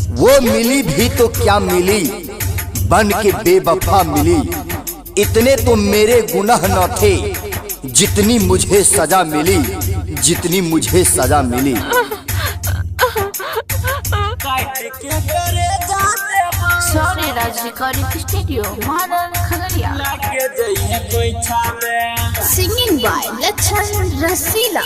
वो मिली भी तो क्या मिली, बन के बेवफा मिली। इतने तो मेरे गुनाह न थे, जितनी मुझे सजा मिली, जितनी मुझे सजा मिली। सॉरी राज रिकॉर्डिंग स्टूडियो महाराज खगड़िया। सिंगिंग बाय लच्छन रसीला।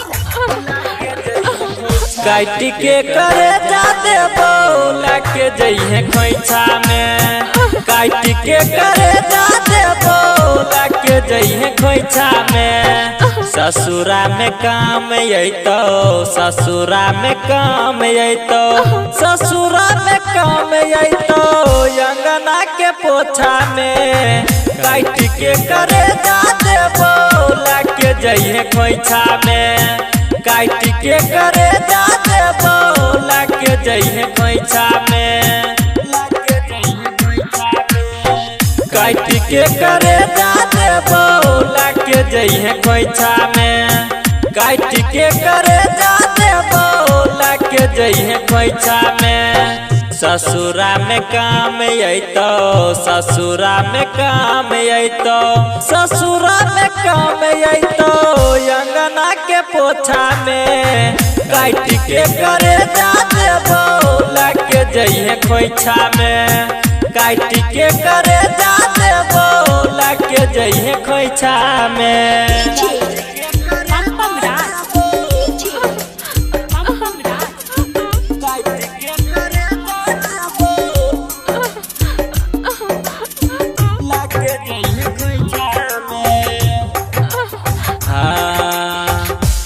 काट के करे जाते बोला के जइहे खोइछा में, काट के करे जाते बोला के जइहे खोइछा में। ससुरा में काम अइतो, ससुरा में काम अइतो, ससुरा में काम अइतो, अंगना के पोछा में। काट के करे जाते बोला के जइहे खोइछा में, काट के करे जाते बोला के जइहे खोइछा में। काट के करे जाते बोला के जइहे खोइछा में, काट के करे जाते बोला के जइहे खोइछा में। ससुरा में काम अइतो, ससुरा में काम अइतो, ससुरा में काम अइतो, अंगना के पोछा में। काट के करे जाते बोला के जइहे खोइछा में, काट के करे जाते बोला के जइहे खोइछा में।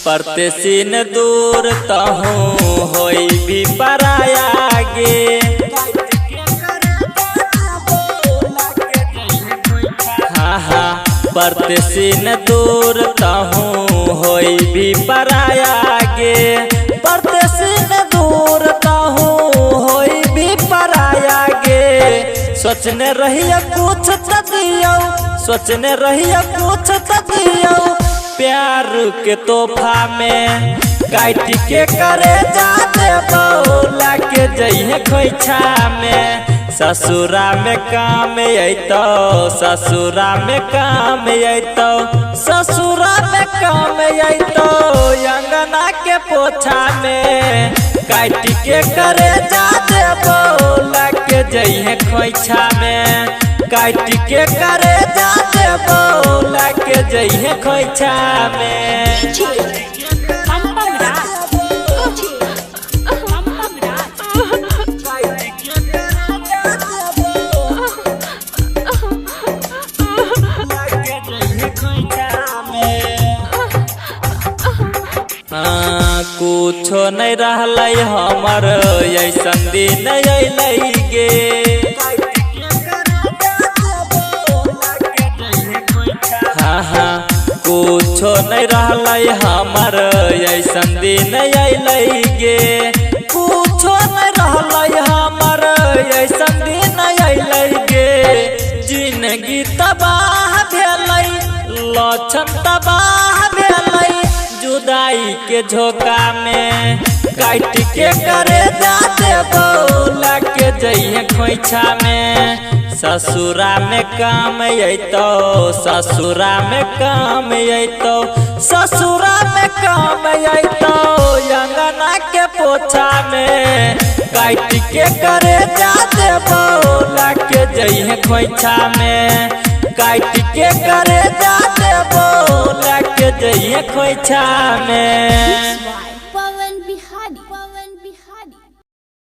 परदेसीन दूर तहूँ होई भी पराया गे। हाँ हाँ परदेसीन दूर तहूँ होई भी पराया गे, परदेसीन दूर तहूँ होई भी पराया गे। सोचने रहिए कुछ त दियो, सोचने रहिए कुछ त दियो, प्यार के तोहफा में। काट के करे जाते बोला के जइहे खोइछा में। ससुरा में काम अइतो, ससुरा में काम अइतो, ससुरा में काम अइतो, अंगना के पोछा में। काट के करे जाते बोला के जइहे खोइछा में, काट के करे जाते बोला के जइहे खोइछा में। कुछो नहीं रहलै हमर ऐसन दिन अइलै गे। हाँ हाँ कुछो नहीं रहलै हमर ऐसन दिन अइलै गे, कुछो नहीं रहलै हमर ऐसन दिन अइलै गे। जिंदगी तबाह भेलै, लक्षण तबाह भेलै, जुदाई के झोंका में। काट के करे जाते बोला के जइहे खोइछा में। ससुरा में काम अइतो, ससुरा में काम अइतो, ससुरा में काम अइतो, अंगना के पोछा में। काट के करे जाते बोला के जइहे खोइछा में, काट के करे जाते बोला के जइहे खोइछा में।